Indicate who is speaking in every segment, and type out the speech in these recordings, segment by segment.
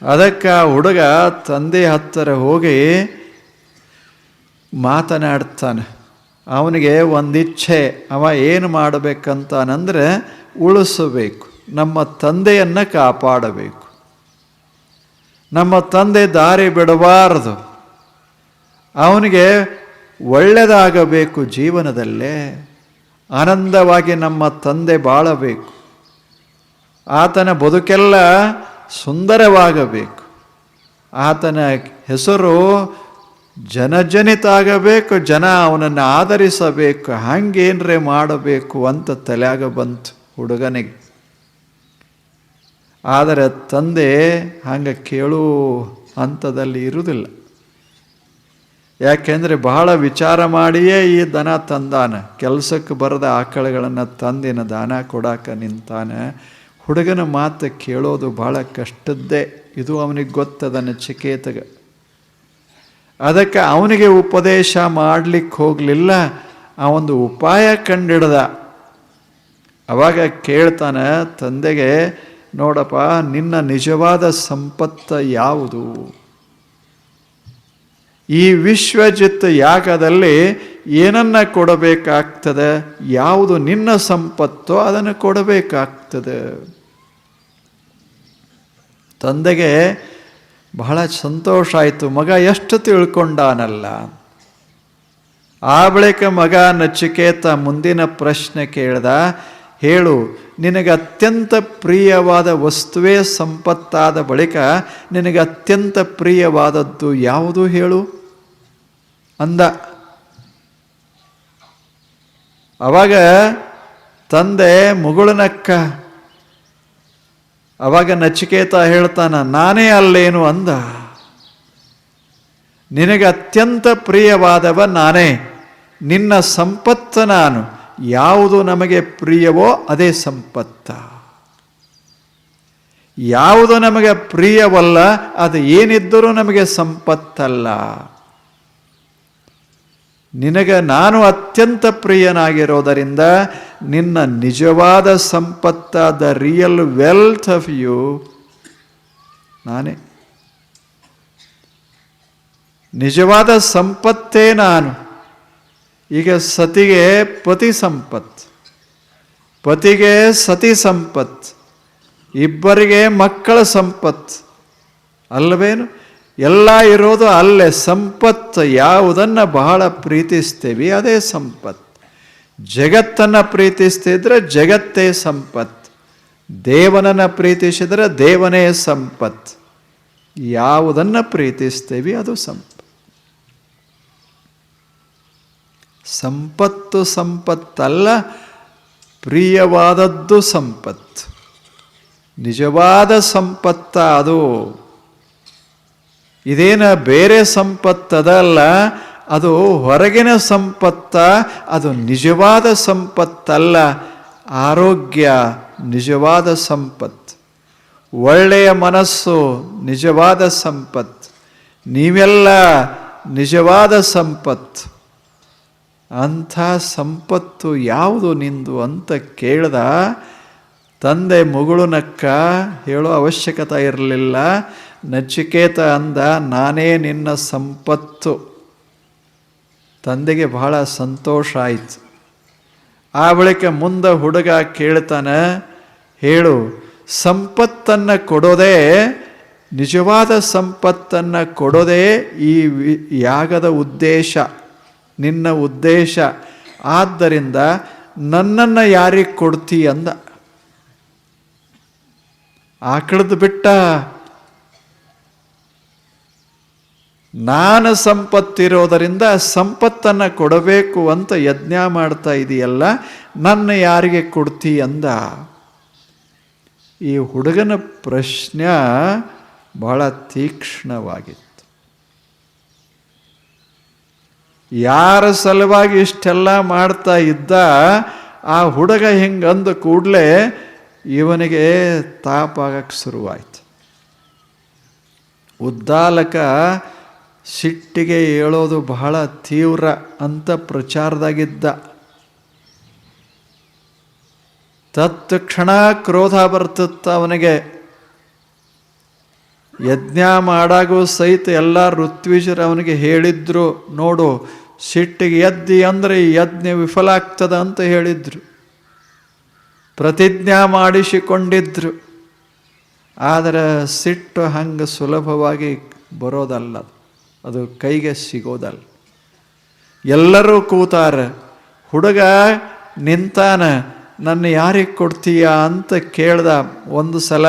Speaker 1: ಅದಕ್ಕೆ ಆ ಹುಡುಗ ತಂದೆ ಹತ್ತಿರ ಹೋಗಿ ಮಾತನಾಡ್ತಾನೆ. ಅವನಿಗೆ ಒಂದಿಚ್ಛೆ, ಅವ ಏನು ಮಾಡಬೇಕಂತಾನಂದರೆ ಉಳಿಸಬೇಕು, ನಮ್ಮ ತಂದೆಯನ್ನು ಕಾಪಾಡಬೇಕು, ನಮ್ಮ ತಂದೆ ದಾರಿ ಬಿಡಬಾರದು, ಅವನಿಗೆ ಒಳ್ಳೆಯದಾಗಬೇಕು, ಜೀವನದಲ್ಲೇ ಆನಂದವಾಗಿ ನಮ್ಮ ತಂದೆ ಬಾಳಬೇಕು, ಆತನ ಬದುಕೆಲ್ಲ ಸುಂದರವಾಗಬೇಕು, ಆತನ ಹೆಸರು ಜನಜನಿತ ಆಗಬೇಕು, ಜನ ಅವನನ್ನು ಆದರಿಸಬೇಕು, ಹಂಗೇನ್ರೆ ಮಾಡಬೇಕು ಅಂತ ತಲೆಯಾಗ ಬಂತು ಹುಡುಗನಿಗೆ. ಆದರೆ ತಂದೆ ಹಂಗೆ ಕೇಳೋ ಹಂತದಲ್ಲಿ ಇರುವುದಿಲ್ಲ. ಯಾಕೆಂದರೆ ಬಹಳ ವಿಚಾರ ಮಾಡಿಯೇ ಈ ದನ ತಂದಾನ. ಕೆಲಸಕ್ಕೆ ಬರದ ಆಕಳುಗಳನ್ನು ತಂದಿನ ದಾನ ಕೊಡಾಕ ನಿಂತಾನೆ. ಹುಡುಗನ ಮಾತು ಕೇಳೋದು ಭಾಳ ಕಷ್ಟದ್ದೇ. ಇದು ಅವನಿಗೆ ಗೊತ್ತದ ನಚಿಕೇತಗ. ಅದಕ್ಕೆ ಅವನಿಗೆ ಉಪದೇಶ ಮಾಡಲಿಕ್ಕೆ ಹೋಗಲಿಲ್ಲ, ಅವೊಂದು ಉಪಾಯ ಕಂಡಿಡ್ದ. ಅವಾಗ ಕೇಳ್ತಾನೆ ತಂದೆಗೆ, ನೋಡಪ್ಪ, ನಿನ್ನ ನಿಜವಾದ ಸಂಪತ್ತು ಯಾವುದು? ಈ ವಿಶ್ವಜಿತ್ ಯಾಗದಲ್ಲಿ ಏನನ್ನ ಕೊಡಬೇಕಾಗ್ತದೆ? ಯಾವುದು ನಿನ್ನ ಸಂಪತ್ತೋ ಅದನ್ನು ಕೊಡಬೇಕಾಗ್ತದೆ. ತಂದೆಗೆ ಬಹಳ ಸಂತೋಷ ಆಯಿತು, ಮಗ ಎಷ್ಟು ತಿಳ್ಕೊಂಡಾನಲ್ಲ. ಆ ಬಳಿಕ ಮಗ ನಚಿಕೇತ ಮುಂದಿನ ಪ್ರಶ್ನೆ ಕೇಳ್ದ, ಹೇಳು, ನಿನಗೆ ಅತ್ಯಂತ ಪ್ರಿಯವಾದ ವಸ್ತುವೇ ಸಂಪತ್ತಾದ ಬಳಿಕ ನಿನಗೆ ಅತ್ಯಂತ ಪ್ರಿಯವಾದದ್ದು ಯಾವುದು ಹೇಳು ಅಂದ. ಅವಾಗ ತಂದೆ ಮುಗುಳನಕ್ಕ. ಅವಾಗ ನಚಿಕೇತ ಹೇಳ್ತಾನ, ನಾನೇ ಅಲ್ಲೇನು ಅಂದ. ನಿನಗೆ ಅತ್ಯಂತ ಪ್ರಿಯವಾದವ ನಾನೇ, ನಿನ್ನ ಸಂಪತ್ತು ನಾನು. ಯಾವುದು ನಮಗೆ ಪ್ರಿಯವೋ ಅದೇ ಸಂಪತ್ತ. ಯಾವುದು ನಮಗೆ ಪ್ರಿಯವಲ್ಲ ಅದು ಏನಿದ್ದರೂ ನಮಗೆ ಸಂಪತ್ತಲ್ಲ. ನಿನಗೆ ನಾನು ಅತ್ಯಂತ ಪ್ರಿಯನಾಗಿರೋದರಿಂದ ನಿನ್ನ ನಿಜವಾದ ಸಂಪತ್ತ, the real wealth of you ನಾನೇ. ನಿಜವಾದ ಸಂಪತ್ತೇ ನಾನು. ಈಗ ಸತಿಗೆ ಪತಿ ಸಂಪತ್ತು, ಪತಿಗೆ ಸತಿ ಸಂಪತ್ತು, ಇಬ್ಬರಿಗೆ ಮಕ್ಕಳ ಸಂಪತ್ತು ಅಲ್ಲವೇನು? ಎಲ್ಲ ಇರೋದು ಅಲ್ಲೇ. ಸಂಪತ್ತು ಯಾವುದನ್ನು ಬಹಳ ಪ್ರೀತಿಸ್ತೇವೆ ಅದೇ ಸಂಪತ್ತು. ಜಗತ್ತನ್ನು ಪ್ರೀತಿಸ್ತಿದ್ರೆ ಜಗತ್ತೇ ಸಂಪತ್ತು, ದೇವನನ್ನು ಪ್ರೀತಿಸಿದರೆ ದೇವನೇ ಸಂಪತ್ತು. ಯಾವುದನ್ನು ಪ್ರೀತಿಸ್ತೇವೆ ಅದು ಸಂಪತ್ತು. ಸಂಪತ್ತು ಸಂಪತ್ತಲ್ಲ, ಪ್ರಿಯವಾದದ್ದು ಸಂಪತ್ತು. ನಿಜವಾದ ಸಂಪತ್ತ ಅದು. ಇದೇನ ಬೇರೆ ಸಂಪತ್ತದಲ್ಲ, ಅದು ಹೊರಗಿನ ಸಂಪತ್ತ. ಅದು ನಿಜವಾದ ಸಂಪತ್ತಲ್ಲ. ಆರೋಗ್ಯ ನಿಜವಾದ ಸಂಪತ್ತು, ಒಳ್ಳೆಯ ಮನಸ್ಸು ನಿಜವಾದ ಸಂಪತ್ತು, ನೀವೆಲ್ಲ ನಿಜವಾದ ಸಂಪತ್ತು. ಅಂಥ ಸಂಪತ್ತು ಯಾವುದು ನಿಂದು ಅಂತ ಕೇಳ್ದ. ತಂದೆ ಮುಗುಳುನಕ್ಕ, ಹೇಳೋ ಅವಶ್ಯಕತೆ ಇರಲಿಲ್ಲ. ನಚಿಕೇತ ಅಂದ, ನಾನೇ ನಿನ್ನ ಸಂಪತ್ತು. ತಂದೆಗೆ ಬಹಳ ಸಂತೋಷ ಆಯಿತು. ಆ ಬಳಿಕ ಮುಂದೆ ಹುಡುಗ ಕೇಳ್ತಾನೆ, ಹೇಳು, ಸಂಪತ್ತನ್ನು ಕೊಡೋದೇ, ನಿಜವಾದ ಸಂಪತ್ತನ್ನು ಕೊಡೋದೇ ಈ ಯಾಗದ ಉದ್ದೇಶ, ನಿನ್ನ ಉದ್ದೇಶ. ಆದ್ದರಿಂದ ನನ್ನನ್ನು ಯಾರಿಗೆ ಕೊಡ್ತೀ ಅಂದ. ಆಕಳದು ಬಿಟ್ಟ, ನಾನು ಸಂಪತ್ತಿರೋದರಿಂದ ಸಂಪತ್ತನ್ನು ಕೊಡಬೇಕು ಅಂತ ಯಜ್ಞ ಮಾಡ್ತಾ ಇದೆಯಲ್ಲ, ನನ್ನ ಯಾರಿಗೆ ಕೊಡ್ತೀ ಅಂದ. ಈ ಹುಡುಗನ ಪ್ರಶ್ನೆ ಬಹಳ ತೀಕ್ಷ್ಣವಾಗಿತ್ತು. ಯಾರ ಸಲುವಾಗಿ ಇಷ್ಟೆಲ್ಲ ಮಾಡ್ತಾ ಇದ್ದ ಆ ಹುಡುಗ ಹಿಂಗಂದ ಕೂಡಲೇ ಇವನಿಗೆ ತಾಪಾಗಕ್ಕೆ ಶುರುವಾಯಿತು. ಉದ್ದಾಲಕ ಸಿಟ್ಟಿಗೆ ಹೇಳೋದು ಬಹಳ ತೀವ್ರ ಅಂತ ಪ್ರಚಾರದಾಗಿದ್ದ. ತತ್ಕ್ಷಣ ಕ್ರೋಧ ಬರ್ತಿತ್ತ ಅವನಿಗೆ. ಯಜ್ಞ ಮಾಡಾಗೂ ಸಹಿತ ಎಲ್ಲ ಋತ್ವಿಜರು ಅವನಿಗೆ ಹೇಳಿದ್ರು, ನೋಡು ಸಿಟ್ಟಿಗೆ ಎದ್ದಿ ಅಂದರೆ ಈ ಯಜ್ಞ ವಿಫಲ ಆಗ್ತದ ಅಂತ ಹೇಳಿದ್ರು, ಪ್ರತಿಜ್ಞಾ ಮಾಡಿಸಿಕೊಂಡಿದ್ರು. ಆದರೆ ಸಿಟ್ಟು ಹಂಗೆ ಸುಲಭವಾಗಿ ಬರೋದಲ್ಲ, ಅದು ಕೈಗೆ ಸಿಗೋದಲ್ಲ. ಎಲ್ಲರೂ ಕೂತಾರ, ಹುಡುಗ ನಿಂತಾನ, ನನ್ನ ಯಾರಿಗೆ ಕೊಡ್ತೀಯ ಅಂತ ಕೇಳ್ದ. ಒಂದು ಸಲ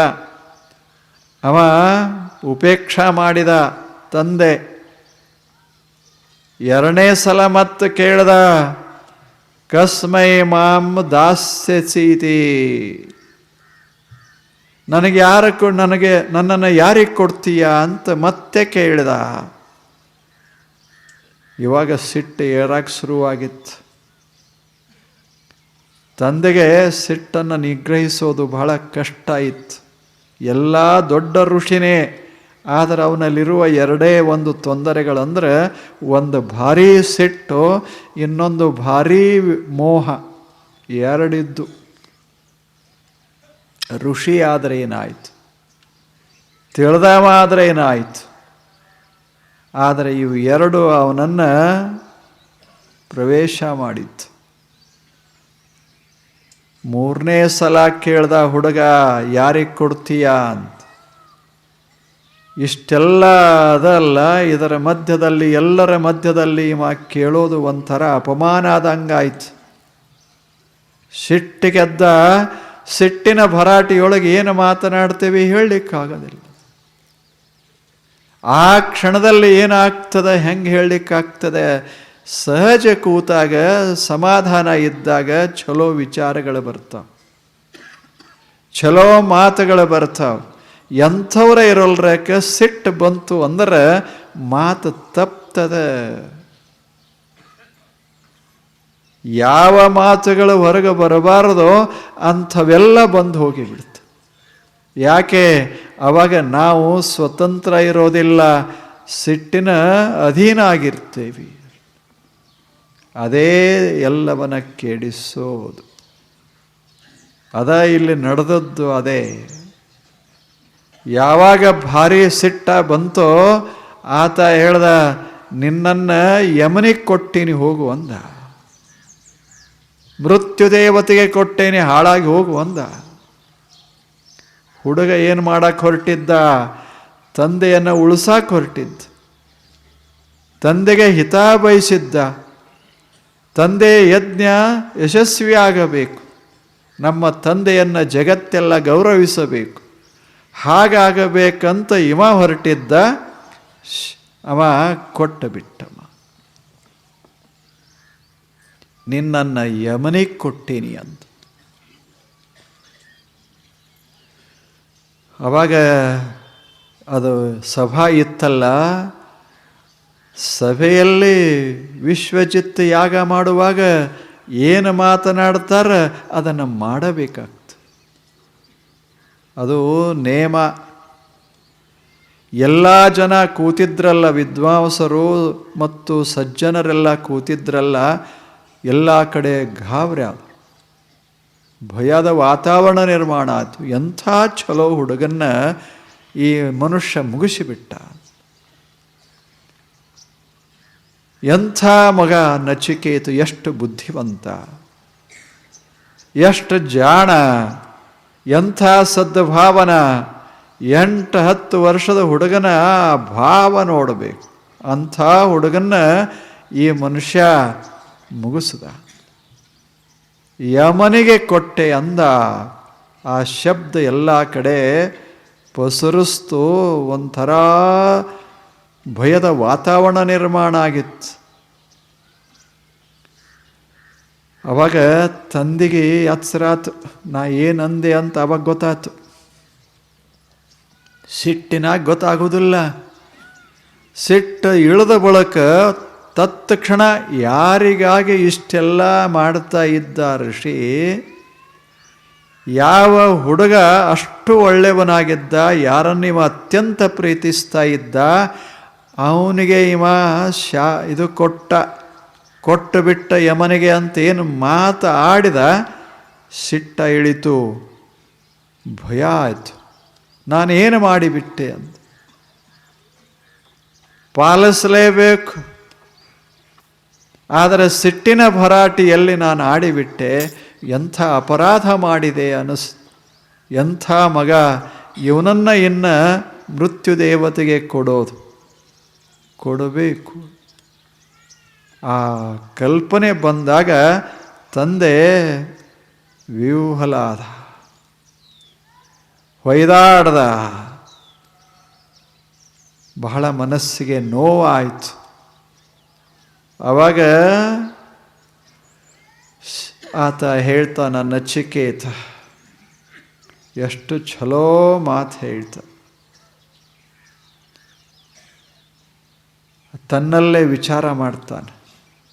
Speaker 1: ಅವ ಉಪೇಕ್ಷಾ ಮಾಡಿದ ತಂದೆ. ಎರಡನೇ ಸಲ ಮತ್ತೆ ಕೇಳ್ದ, ಕಸ್ಮೈ ಮಾಂ ದಾಸ್ಯಸೀತಿ, ನನ್ನನ್ನು ಯಾರಿಗೆ ಕೊಡ್ತೀಯ ಅಂತ ಮತ್ತೆ ಕೇಳಿದ. ಇವಾಗ ಸಿಟ್ಟು ಏರಾಕ್ ಶುರುವಾಗಿತ್ತು. ತಂದೆಗೆ ಸಿಟ್ಟನ್ನು ನಿಗ್ರಹಿಸೋದು ಬಹಳ ಕಷ್ಟ ಇತ್ತು. ಎಲ್ಲ ದೊಡ್ಡ ಋಷಿನೇ, ಆದರೆ ಅವನಲ್ಲಿರುವ ಎರಡೇ ಒಂದು ತೊಂದರೆಗಳಂದ್ರೆ, ಒಂದು ಭಾರೀ ಸಿಟ್ಟು, ಇನ್ನೊಂದು ಭಾರೀ ಮೋಹ. ಎರಡಿದ್ದು. ಋಷಿ ಆದರೆ ಏನಾಯಿತು, ತಿಳಿದವ ಆದರೆ ಏನಾಯಿತು, ಆದರೆ ಇವು ಎರಡು ಅವನನ್ನು ಪ್ರವೇಶ ಮಾಡಿತ್ತು. ಮೂರನೇ ಸಲ ಕೇಳ್ದ ಹುಡುಗ, ಯಾರಿಗೆ ಕೊಡ್ತೀಯ ಅಂತ. ಇಷ್ಟೆಲ್ಲ ಅದಲ್ಲ, ಇದರ ಮಧ್ಯದಲ್ಲಿ, ಎಲ್ಲರ ಮಧ್ಯದಲ್ಲಿ ಕೇಳೋದು ಒಂಥರ ಅಪಮಾನ ಆದಂಗಾಯ್ತು. ಸಿಟ್ಟಿಗೆದ್ದ. ಸಿಟ್ಟಿನ ಭರಾಟೆಯೊಳಗೆ ಏನು ಮಾತನಾಡ್ತೇವೆ ಹೇಳಲಿಕ್ಕಾಗೋದಿಲ್ಲ. ಆ ಕ್ಷಣದಲ್ಲಿ ಏನಾಗ್ತದೆ, ಹೆಂಗೆ ಹೇಳಲಿಕ್ಕಾಗ್ತದೆ? ಸಹಜ ಕೂತಾಗ, ಸಮಾಧಾನ ಇದ್ದಾಗ ಚಲೋ ವಿಚಾರಗಳು ಬರ್ತಾವ, ಚಲೋ ಮಾತುಗಳು ಬರ್ತಾವ. ಎಂಥವ್ರ ಇರೋಲ್ರಕ್ಕೆ ಸಿಟ್ಟು ಬಂತು ಅಂದ್ರೆ ಮಾತು ತಪ್ತದೆ. ಯಾವ ಮಾತುಗಳು ಹೊರಗೆ ಬರಬಾರದೋ ಅಂಥವೆಲ್ಲ ಬಂದು ಹೋಗಿಬಿಡ್ತು. ಯಾಕೆ? ಅವಾಗ ನಾವು ಸ್ವತಂತ್ರ ಇರೋದಿಲ್ಲ, ಸಿಟ್ಟಿನ ಅಧೀನ ಆಗಿರ್ತೇವೆ. ಅದೇ ಎಲ್ಲವನ್ನ ಕೆಡಿಸೋದು. ಇಲ್ಲಿ ನಡೆದದ್ದು ಅದೇ. ಯಾವಾಗ ಭಾರಿ ಸಿಟ್ಟ ಬಂತೋ ಆತ ಹೇಳ್ದ, ನಿನ್ನನ್ನು ಯಮನಿಗೆ ಕೊಟ್ಟೀನಿ ಹೋಗು ಅಂದ. ಮೃತ್ಯುದೇವತೆಗೆ ಕೊಟ್ಟೇನೆ, ಹಾಳಾಗಿ ಹೋಗು ಅಂದ. ಹುಡುಗ ಏನು ಮಾಡಕ್ಕೆ ಹೊರಟಿದ್ದ? ತಂದೆಯನ್ನು ಉಳಿಸಕ್ಕೆ ಹೊರಟಿದ್ದ, ತಂದೆಗೆ ಹಿತ ಬಯಸಿದ್ದ. ತಂದೆ ಯಜ್ಞ ಯಶಸ್ವಿಯಾಗಬೇಕು, ನಮ್ಮ ತಂದೆಯನ್ನು ಜಗತ್ತೆಲ್ಲ ಗೌರವಿಸಬೇಕು, ಹಾಗಾಗಬೇಕಂತ ಇವ ಹೊರಟಿದ್ದ. ಅವ ಕೊಟ್ಟು ಬಿಟ್ಟಮ್ಮ, ನಿನ್ನನ್ನು ಯಮನಿಗೆ ಕೊಟ್ಟೀನಿ ಅಂತ. ಅವಾಗ ಅದು ಸಭಾ ಇತ್ತಲ್ಲ, ಸಭೆಯಲ್ಲಿ ವಿಶ್ವಜಿತ್ ಯಾಗ ಮಾಡುವಾಗ ಏನು ಮಾತನಾಡ್ತಾರ ಅದನ್ನು ಮಾಡಬೇಕಾಗ್ತದೆ. ಅದು ನೇಮ. ಎಲ್ಲ ಜನ ಕೂತಿದ್ರಲ್ಲ, ವಿದ್ವಾಂಸರು ಮತ್ತು ಸಜ್ಜನರೆಲ್ಲ ಕೂತಿದ್ರಲ್ಲ, ಎಲ್ಲ ಕಡೆ ಗಾಬರಿ ಆದ, ಭಯದ ವಾತಾವರಣ ನಿರ್ಮಾಣ ಆಯಿತು. ಎಂಥ ಚಲೋ ಹುಡುಗನ್ನ ಈ ಮನುಷ್ಯ ಮುಗಿಸಿಬಿಟ್ಟ. ಎಂಥ ಮಗ ನಚಿಕೇತ, ಎಷ್ಟು ಬುದ್ಧಿವಂತ, ಎಷ್ಟು ಜಾಣ, ಎಂಥ ಸದ್ಭಾವನ. 8-10 ವರ್ಷದ ಹುಡುಗನ ಭಾವ ನೋಡಬೇಕು. ಅಂಥ ಹುಡುಗನ್ನ ಈ ಮನುಷ್ಯ ಮುಗಿಸಿದ. ಯಮನಿಗೆ ಕೊಟ್ಟೆ ಅಂದ. ಆ ಶಬ್ದ ಎಲ್ಲ ಕಡೆ ಪಸರಿಸ್ತು. ಒಂಥರ ಭಯದ ವಾತಾವರಣ ನಿರ್ಮಾಣ ಆಗಿತ್ತು. ಅವಾಗ ತಂದೆಗೆ ಎಚ್ಚರಾತು, ನಾ ಏನಂದೆ ಅಂತ ಅವಾಗ ಗೊತ್ತಾಯ್ತು. ಸಿಟ್ಟಿನಾಗ ಗೊತ್ತಾಗೋದಿಲ್ಲ. ಸಿಟ್ಟು ಇಳಿದ ಬಳಿಕ ತತ್ಕ್ಷಣ ಯಾರಿಗಾಗಿ ಇಷ್ಟೆಲ್ಲ ಮಾಡ್ತಾ ಇದ್ದ ಋಷಿ, ಯಾವ ಹುಡುಗ ಅಷ್ಟು ಒಳ್ಳೆಯವನಾಗಿದ್ದ, ಯಾರನ್ನಿವ ಅತ್ಯಂತ ಪ್ರೀತಿಸ್ತಾ ಇದ್ದ, ಅವನಿಗೆ ಇವ ಇದು ಕೊಟ್ಟು ಬಿಟ್ಟ ಯಮನಿಗೆ ಅಂತ ಏನು ಮಾತು ಆಡಿದ, ಸಿಟ್ಟ ಇಳಿತು, ಭಯ ಆಯಿತು. ನಾನೇನು ಮಾಡಿಬಿಟ್ಟೆ ಅಂತ. ಪಾಲಿಸಲೇಬೇಕು. ಆದರೆ ಸಿಟ್ಟಿನ ಭರಾಟಿಯಲ್ಲಿ ನಾನು ಆಡಿಬಿಟ್ಟೆ, ಎಂಥ ಅಪರಾಧ ಮಾಡಿದೆ ಎಂಥ ಮಗ, ಇವನನ್ನು ಇನ್ನು ಮೃತ್ಯು ದೇವತೆಗೆ ಕೊಡಬೇಕು. ಆ ಕಲ್ಪನೆ ಬಂದಾಗ ತಂದೆ ವಿಹ್ವಲಾದ, ಹೊಯ್ದಾಡ್ದ. ಬಹಳ ಮನಸ್ಸಿಗೆ ನೋವಾಯಿತು. ಆವಾಗ ಆತ ಹೇಳ್ತಾನ, ನಚಿಕೇತ ಎಷ್ಟು ಛಲೋ ಮಾತು ಹೇಳ್ತ. ತನ್ನಲ್ಲೇ ವಿಚಾರ ಮಾಡ್ತಾನೆ.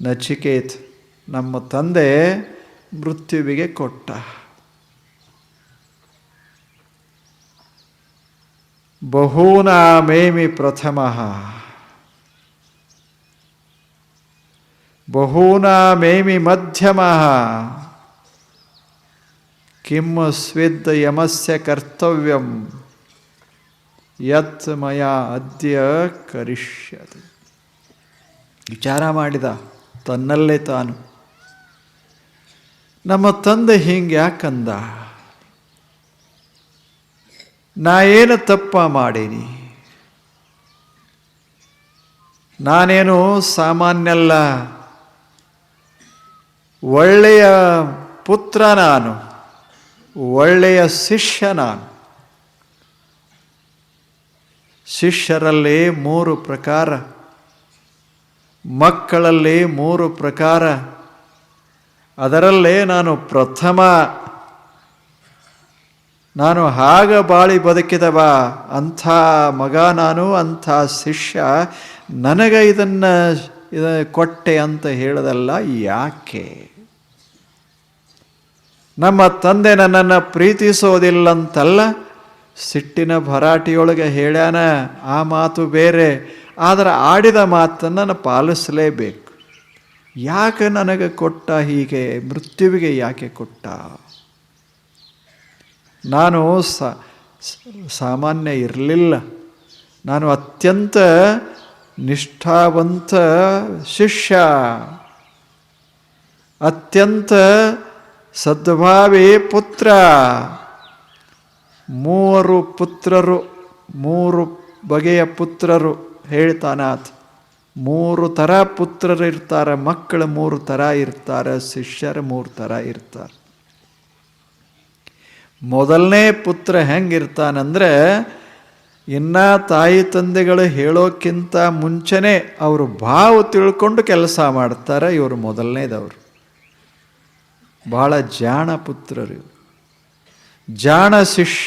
Speaker 1: ನಚಿಕೇತ, ನಮ್ಮ ತಂದೆ ಮೃತ್ಯುವಿಗೆ ಕೊಟ್ಟ. ಬಹೂನಾಮೇಮಿ ಪ್ರಥಮಃ, ಬಹೂನಾಮೇಮಿ ಮಧ್ಯಮಃ, ಕಿಂ ಸ್ವಿದ್ ಯಮಸ್ಯ ಕರ್ತವ್ಯಂ ಯತ್ ಮಯಾ ಅದ್ಯ ಕರಿಷ್ಯತಿ. ವಿಚಾರ ಮಾಡಿದ ತನ್ನಲ್ಲೇ ತಾನು, ನಮ್ಮ ತಂದೆ ಹಿಂಗೆ ಯಾಕಂದ? ನಾ ಏನು ತಪ್ಪ ಮಾಡೀನಿ? ನಾನೇನು ಸಾಮಾನ್ಯಲ್ಲ, ಒಳ್ಳೆಯ ಪುತ್ರ ನಾನು, ಒಳ್ಳೆಯ ಶಿಷ್ಯ ನಾನು. ಶಿಷ್ಯರಲ್ಲಿ 3 ಪ್ರಕಾರ, ಮಕ್ಕಳಲ್ಲಿ 3 ಪ್ರಕಾರ, ಅದರಲ್ಲೇ ನಾನು ಪ್ರಥಮ. ನಾನು ಹಾಗ ಬಾಳಿ ಬದುಕಿದವ, ಅಂಥ ಮಗ ನಾನು, ಅಂಥ ಶಿಷ್ಯ. ನನಗೆ ಇದನ್ನು ಕೊಟ್ಟೆ ಅಂತ ಹೇಳೋದಲ್ಲ. ಯಾಕೆ? ನಮ್ಮ ತಂದೆ ನನ್ನನ್ನು ಪ್ರೀತಿಸೋದಿಲ್ಲಂತಲ್ಲ, ಸಿಟ್ಟಿನ ಭರಾಟಿಯೊಳಗೆ ಹೇಳ್ಯಾನ. ಆ ಮಾತು ಬೇರೆ, ಆದರೆ ಆಡಿದ ಮಾತನ್ನು ನಾನು ಪಾಲಿಸಲೇಬೇಕು. ಯಾಕೆ ನನಗೆ ಕೊಟ್ಟ? ಹೀಗೆ ಮೃತ್ಯುವಿಗೆ ಯಾಕೆ ಕೊಟ್ಟ? ನಾನು ಸಾಮಾನ್ಯ ಇರಲಿಲ್ಲ, ನಾನು ಅತ್ಯಂತ ನಿಷ್ಠಾವಂತ ಶಿಷ್ಯ, ಅತ್ಯಂತ ಸದ್ಭಾವಿ ಪುತ್ರ. 3 ಪುತ್ರರು, 3 ಬಗೆಯ ಪುತ್ರರು ಹೇಳ್ತಾನಾಥ. 3 ಥರ ಪುತ್ರರು ಇರ್ತಾರೆ, ಮಕ್ಕಳು 3 ಥರ ಇರ್ತಾರೆ, ಶಿಷ್ಯರು 3 ಥರ ಇರ್ತಾರೆ. ಮೊದಲನೇ ಪುತ್ರ ಹೆಂಗಿರ್ತಾನಂದ್ರೆ, ಇನ್ನು ತಾಯಿ ತಂದೆಗಳು ಹೇಳೋಕ್ಕಿಂತ ಮುಂಚೆನೇ ಅವರು ಭಾವ ತಿಳ್ಕೊಂಡು ಕೆಲಸ ಮಾಡ್ತಾರೆ. ಇವರು ಮೊದಲನೇದವರು. ಭಾಳ ಜಾಣ ಪುತ್ರರು ಇವರು, ಜಾಣ ಶಿಷ್ಯ.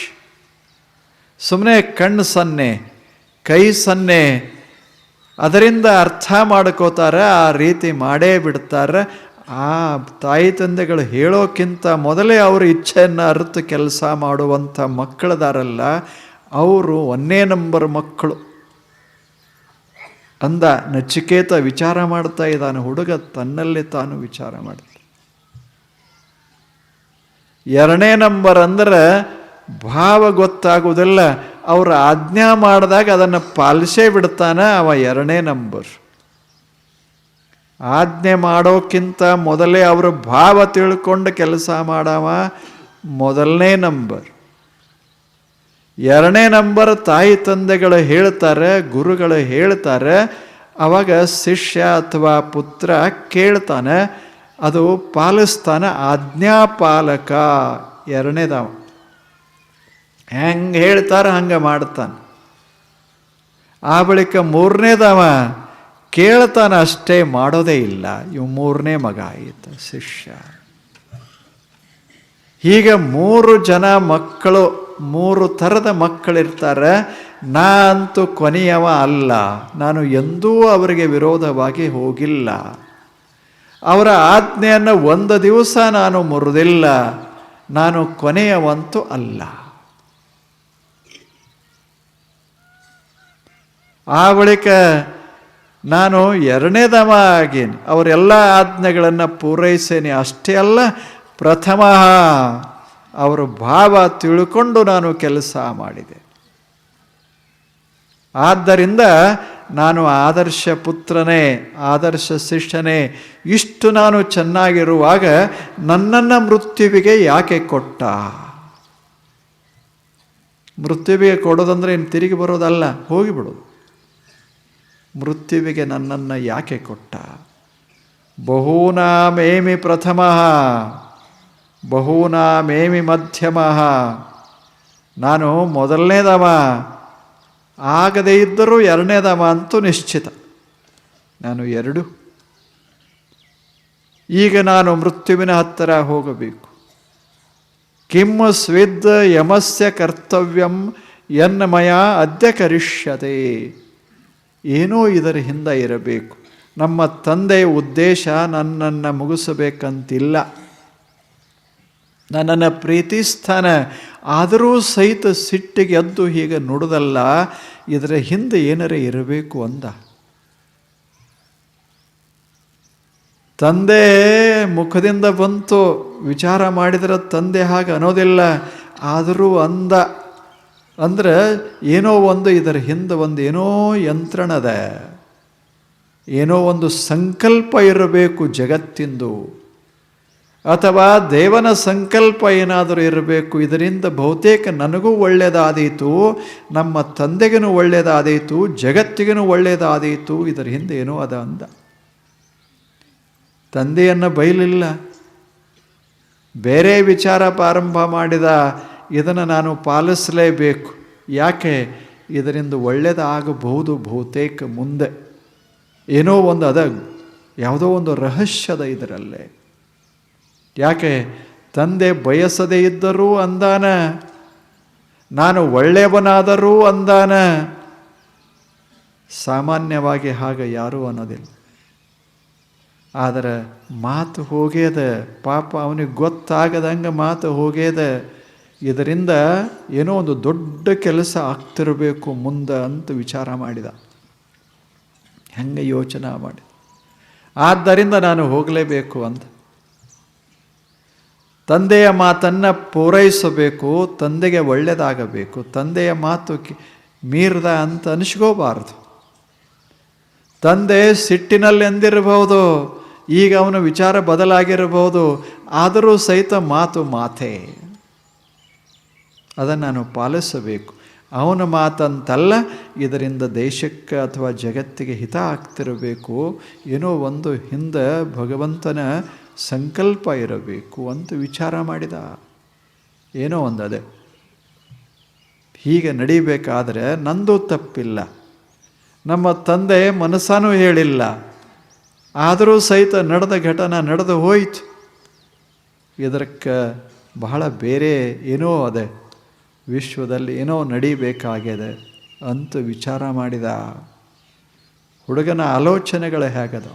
Speaker 1: ಸುಮ್ಮನೆ ಕಣ್ಣು ಸನ್ನೆ, ಕೈ ಸನ್ನೆ, ಅದರಿಂದ ಅರ್ಥ ಮಾಡ್ಕೋತಾರೆ, ಆ ರೀತಿ ಮಾಡೇ ಬಿಡ್ತಾರೆ. ಆ ತಾಯಿ ತಂದೆಗಳು ಹೇಳೋಕ್ಕಿಂತ ಮೊದಲೇ ಅವ್ರ ಇಚ್ಛೆಯನ್ನು ಅರಿತು ಕೆಲಸ ಮಾಡುವಂಥ ಮಕ್ಕಳದಾರಲ್ಲ, ಅವರು 1ನೇ ನಂಬರ್ ಮಕ್ಕಳು ಅಂದ. ನಚಿಕೇತ ವಿಚಾರ ಮಾಡ್ತಾ ಇದ್ದಾನೆ. ಹುಡುಗ ತನ್ನಲ್ಲೇ ತಾನು ವಿಚಾರ ಮಾಡ್ತಾನೆ. 2ನೇ ನಂಬರ್ ಅಂದರೆ ಭಾವ ಗೊತ್ತಾಗುವುದಿಲ್ಲ. ಅವರ ಆಜ್ಞಾ ಮಾಡಿದಾಗ ಅದನ್ನು ಪಾಲಿಸೇ ಬಿಡ್ತಾನೆ. ಅವ 2ನೇ ನಂಬರ್. ಆಜ್ಞೆ ಮಾಡೋಕ್ಕಿಂತ ಮೊದಲೇ ಅವರು ಭಾವ ತಿಳ್ಕೊಂಡು ಕೆಲಸ ಮಾಡವ 1ನೇ ನಂಬರ್. 2ನೇ ನಂಬರ್ ತಾಯಿ ತಂದೆಗಳು ಹೇಳ್ತಾರೆ, ಗುರುಗಳು ಹೇಳ್ತಾರೆ. ಅವಾಗ ಶಿಷ್ಯ ಅಥವಾ ಪುತ್ರ ಕೇಳ್ತಾನೆ, ಅದು ಪಾಲಿಸ್ತಾನೆ. ಆಜ್ಞಾಪಾಲಕ 2ನೇದವ. ಹೆಂಗೆ ಹೇಳ್ತಾರೆ ಹಂಗೆ ಮಾಡ್ತಾನೆ. ಆ ಬಳಿಕ 3ನೇದವ ಕೇಳ್ತಾನೆ, ಅಷ್ಟೇ ಮಾಡೋದೇ ಇಲ್ಲ. ಇವು 3ನೇ ಮಗ ಆಯಿತು ಶಿಷ್ಯ. ಹೀಗೆ 3 ಜನ ಮಕ್ಕಳು, 3 ಥರದ ಮಕ್ಕಳಿರ್ತಾರೆ. ನಾ ಅಂತೂ ಕೊನೆಯವ ಅಲ್ಲ. ನಾನು ಎಂದೂ ಅವರಿಗೆ ವಿರೋಧವಾಗಿ ಹೋಗಿಲ್ಲ. ಅವರ ಆಜ್ಞೆಯನ್ನು 1 ದಿವಸ ನಾನು ಮುರಿದಿಲ್ಲ. ನಾನು ಕೊನೆಯವಂತೂ ಅಲ್ಲ. ಆ ಬಳಿಕ ನಾನು 2ನೇದವ ಆಗೇನಿ. ಅವರೆಲ್ಲ ಆಜ್ಞೆಗಳನ್ನು ಪೂರೈಸೇನೆ. ಅಷ್ಟೇ ಅಲ್ಲ, ಪ್ರಥಮ ಅವರು ಭಾವ ತಿಳ್ಕೊಂಡು ನಾನು ಕೆಲಸ ಮಾಡಿದೆ. ಆದ್ದರಿಂದ ನಾನು ಆದರ್ಶ ಪುತ್ರನೇ, ಆದರ್ಶ ಶಿಷ್ಯನೇ, ಇಷ್ಟು ನಾನು ಚೆನ್ನಾಗಿರುವಾಗ ನನ್ನನ್ನು ಮೃತ್ಯುವಿಗೆ ಯಾಕೆ ಕೊಟ್ಟ? ಮೃತ್ಯುವಿಗೆ ಕೊಡೋದಂದರೆ ಇನ್ನು ತಿರುಗಿ ಬರೋದಲ್ಲ, ಹೋಗಿಬಿಡೋದು. ಮೃತ್ಯುವಿಗೆ ನನ್ನನ್ನು ಯಾಕೆ ಕೊಟ್ಟ? ಬಹೂನಾಮೇಮಿ ಪ್ರಥಮಃ ಬಹೂನಾಮೇಮಿ ಮಧ್ಯಮಃ. ನಾನು ಮೊದಲನೇದವ, ಆಗದೇ ಇದ್ದರೂ ಎರಡನೇದವ ಅಂತೂ ನಿಶ್ಚಿತ. ನಾನು ಎರಡು. ಈಗ ನಾನು ಮೃತ್ಯುವಿನ ಹತ್ತಿರ ಹೋಗಬೇಕು. ಕಿಂ ಸ್ವಿದ್ ಯಮಸ್ಯ ಕರ್ತವ್ಯಂ ಯನ್ಮಯ ಅದ್ಯ ಕರಿಷ್ಯತೆ. ಏನೋ ಇದರ ಹಿಂದೆ ಇರಬೇಕು. ನಮ್ಮ ತಂದೆಯ ಉದ್ದೇಶ ನನ್ನನ್ನು ಮುಗಿಸಬೇಕಂತಿಲ್ಲ, ನನ್ನನ್ನು ಪ್ರೀತಿಸ್ತಾನೆ. ಆದರೂ ಸಹಿತ ಸಿಟ್ಟಿಗೆ ಎದ್ದು ಹೀಗೆ ನುಡಿದಲ್ಲ, ಇದರ ಹಿಂದೆ ಏನರೇ ಇರಬೇಕು ಅಂದ. ತಂದೆ ಮುಖದಿಂದ ಬಂತು, ವಿಚಾರ ಮಾಡಿದರೆ ತಂದೆ ಹಾಗೆ ಅನ್ನೋದಿಲ್ಲ, ಆದರೂ ಅಂದ. ಅಂದರೆ ಏನೋ ಒಂದು ಇದರ ಹಿಂದೆ ಒಂದು ಏನೋ ಯಂತ್ರಣದ, ಏನೋ ಒಂದು ಸಂಕಲ್ಪ ಇರಬೇಕು ಜಗತ್ತಿಂದು, ಅಥವಾ ದೇವನ ಸಂಕಲ್ಪ ಏನಾದರೂ ಇರಬೇಕು. ಇದರಿಂದ ಬಹುತೇಕ ನನಗೂ ಒಳ್ಳೆಯದಾದೀತು, ನಮ್ಮ ತಂದೆಗೂ ಒಳ್ಳೆಯದಾದೀತು, ಜಗತ್ತಿಗೂ ಒಳ್ಳೆಯದಾದೀತು. ಇದರ ಹಿಂದೆ ಏನೋ ಅದ ಅಂದ. ತಂದೆಯನ್ನು ಬೈಲಿಲ್ಲ, ಬೇರೆ ವಿಚಾರ ಪ್ರಾರಂಭ ಮಾಡಿದ. ಇದನ್ನು ನಾನು ಪಾಲಿಸಲೇಬೇಕು. ಯಾಕೆ? ಇದರಿಂದ ಒಳ್ಳೆಯದಾಗಬಹುದು ಬಹುತೇಕ ಮುಂದೆ. ಏನೋ ಒಂದು ಅದ, ಯಾವುದೋ ಒಂದು ರಹಸ್ಯದ ಇದರಲ್ಲೇ. ಯಾಕೆ? ತಂದೆ ಬಯಸದೇ ಇದ್ದರೂ ಅಂದಾನ, ನಾನು ಒಳ್ಳೆಯವನಾದರೂ ಅಂದಾನ. ಸಾಮಾನ್ಯವಾಗಿ ಹಾಗೆ ಯಾರೂ ಅನ್ನೋದಿಲ್ಲ. ಆದರೆ ಮಾತು ಹೋಗ್ಯದ, ಪಾಪ ಅವನಿಗೆ ಗೊತ್ತಾಗದಂಗೆ ಮಾತು ಹೋಗ್ಯದ. ಇದರಿಂದ ಏನೋ ಒಂದು ದೊಡ್ಡ ಕೆಲಸ ಆಗ್ತಿರಬೇಕು ಮುಂದೆ ಅಂತ ವಿಚಾರ ಮಾಡಿದ. ಹೆಂಗೆ ಯೋಚನೆ ಮಾಡಿ, ಆದ್ದರಿಂದ ನಾನು ಹೋಗಲೇಬೇಕು ಅಂತ. ತಂದೆಯ ಮಾತನ್ನು ಪೂರೈಸಬೇಕು, ತಂದೆಗೆ ಒಳ್ಳೆಯದಾಗಬೇಕು. ತಂದೆಯ ಮಾತು ಮೀರ್ದ ಅಂತ ಅನಿಸ್ಕೋಬಾರ್ದು. ತಂದೆ ಸಿಟ್ಟಿನಲ್ಲಿ ಎಂದಿರಬಹುದು, ಈಗ ಅವನ ವಿಚಾರ ಬದಲಾಗಿರಬಹುದು, ಆದರೂ ಸಹಿತ ಮಾತು ಮಾತೇ. ಅದನ್ನು ನಾನು ಪಾಲಿಸಬೇಕು. ಅವನ ಮಾತಂತಲ್ಲ, ಇದರಿಂದ ದೇಶಕ್ಕೆ ಅಥವಾ ಜಗತ್ತಿಗೆ ಹಿತ ಆಗ್ತಿರಬೇಕು. ಏನೋ ಒಂದು ಹಿಂದೆ ಭಗವಂತನ ಸಂಕಲ್ಪ ಇರಬೇಕು ಅಂತ ವಿಚಾರ ಮಾಡಿದ. ಏನೋ ಒಂದು ಅದೇ ಹೀಗೆ ನಡಿಬೇಕಾದ್ರೆ ನಂದು ತಪ್ಪಿಲ್ಲ. ನಮ್ಮ ತಂದೆ ಮನಸ್ಸಾನೂ ಹೇಳಿಲ್ಲ, ಆದರೂ ಸಹಿತ ನಡೆದ ಘಟನೆ ನಡೆದು ಹೋಯಿತು. ಇದಕ್ಕೆ ಬಹಳ ಬೇರೆ ಏನೋ ಅದೇ, ವಿಶ್ವದಲ್ಲಿ ಏನೋ ನಡಿಬೇಕಾಗಿದೆ ಅಂತ ವಿಚಾರ ಮಾಡಿದ. ಹುಡುಗನ ಆಲೋಚನೆಗಳು ಹೇಗದ?